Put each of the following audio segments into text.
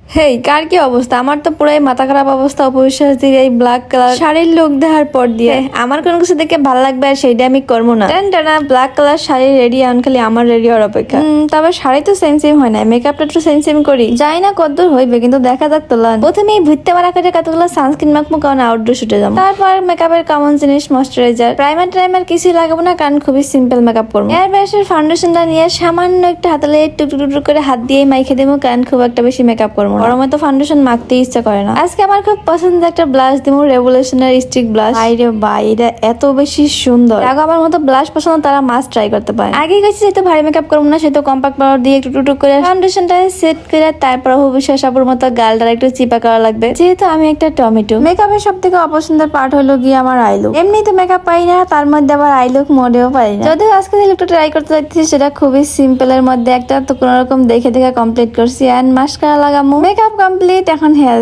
হেই, কার কি অবস্থা? আমার তো পুরাই মাথা খারাপ অবস্থা। অপবিশ্বাস দিয়ে এই ব্ল্যাক কালার শাড়ির লুক দেখার পর দিয়ে আমার কোনো কিছু দেখে ভালো লাগবে আর সেইটা আমি করবো না। টানা ব্ল্যাক কালার শাড়ি রেডি, এখন খালি আমার রেডি হওয়ার অপেক্ষা। তবে শাড়ি তো সেম সেম হয় না, মেকআপটা একটু সেম সেম করি, যাই না কতদূর হইবে, কিন্তু দেখা যাক তো। প্রথমে এই ভুট্টা মারা কাটে কতগুলো সানস্ক্রিন মাখবো, কারণ আউটডোর শুটে যাবো। তারপর মেকআপের কমন জিনিস ময়শ্চারাইজার, প্রাইমার কিছুই লাগাবো না, কারণ খুবই সিম্পল মেকআপ করবো। এর বেশের ফাউন্ডেশনটা নিয়ে সামান্য একটা হাতালে টুকটুক করে হাত দিয়ে মাইখে দেবো, কারণ খুব একটা বেশি মেকআপ করবো না। গরমে তো ফাউন্ডেশন মাখতে ইচ্ছা করে না। আজকে আমার খুব পছন্দের একটা ব্লাশ দিব, রেভলিউশনারি স্টিক ব্লাশ। আইরে ভাই, এটা এত বেশি সুন্দর। যারা আমার মতো ব্লাশ পছন্দ তারা মাস্ট ট্রাই করতে পারে। আগে গেছি যেহেতু ভারী মেকআপ করবো না, সেহেতু কম্পাক্ট পাউডার দিয়ে একটু টুকটুক করে ফাউন্ডেশনটা সেট করে তারপর অপবিশ্বাস আপুর মতো গালটা একটু চিপা করা লাগবে, যেহেতু আমি একটা টমেটো। মেকআপের সব থেকে অপছন্দের পার্ট হলো গিয়ে আমার আইলুক। এমনি তো মেকআপ পাই না, তার মধ্যে আবার আইলুক মোডেও পাই না। যদিও আজকে একটু ট্রাই করতে যাচ্ছি, সেটা খুবই সিম্পল এর মধ্যে একটা, তো কোন রকম দেখে কমপ্লিট করছি। এন্ড মাস্কারা লাগামু, মেকআপ কমপ্লিট। এখন হেয়ার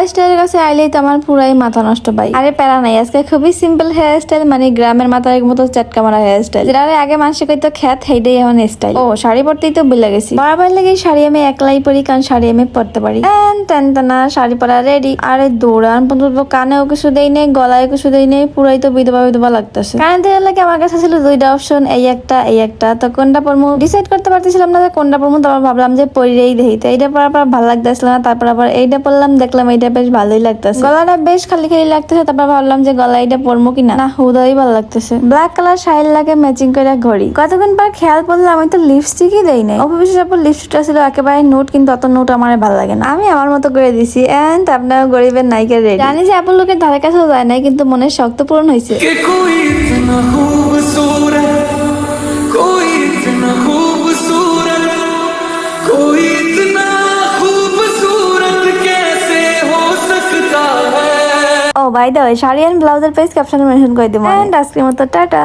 স্টাইলের কাছে আইলেই তো আমার পুরাই মাথা নষ্ট পাই। আরে প্যারা নাই, আজকে খুবই সিম্পল হেয়ার স্টাইল, মানে গ্রামের মাথার মতো চাটকা মারা হেয়ার স্টাইল, যেটা আগে মানুষ কইতো খ্যাত, সেইটাই এখন স্টাইল। ও শাড়ি পরতেই তো ভুলে গেছি, বরাবর লেগে শাড়ি আমি একলাই পরি, কারণ শাড়ি আমি পরতে পারি। টানা শাড়ি পরা রেডি। আরে দৌড়ান পর্যন্ত কানেও কিছু দেই নেই, গলায় কিছু দেই নেই, পুরাই তো বিধবা বিধবা লাগতেছে। কারণ দেওয়ার লাগে আমার কাছে ছিল দুইটা অপশন, এই একটা, তো কোনটা পরমু ডিসাইড করতে পারতেছিলাম না যে কোনটা পরমু। তারপর ভাবলাম যে পরেই দেখি, তো এইটা পরার পর ভালো লাগতেছিল না, তারপর আবার এইটা পরলাম, দেখলাম এইটা বেশ ভালোই লাগতেছে, গলাটা বেশ খালি খালি লাগতেছে। তারপর ভাবলাম যে গলা এইটা পরমু কিনা, না হুদাই ভালো লাগতেছে। ব্ল্যাক কালার শাড়ির লাগে ম্যাচিং করে ঘড়ি। কতক্ষণ পর খেয়াল পড়লাম আমি তো লিপস্টিকই দেই নাই। অপবিশ্বাস আপুর লিপস্টিকটা ছিল একেবারে নোট, কিন্তু অত নোট আমার ভালো লাগে না, আমি আমার মতো করে দিছি। এন্ড আপনার গরিবের নায়িকা রেডি। জানি যে আপুর লোকের ধারে কাছেও যায় নাই, কিন্তু মনের শক্ত পূরণ হয়েছে। Oh by the way, sari and ব্লাউজের পেজ ক্যাপশনে মেনশন করে দিবো। এন্ড আজকের মতো টাটা।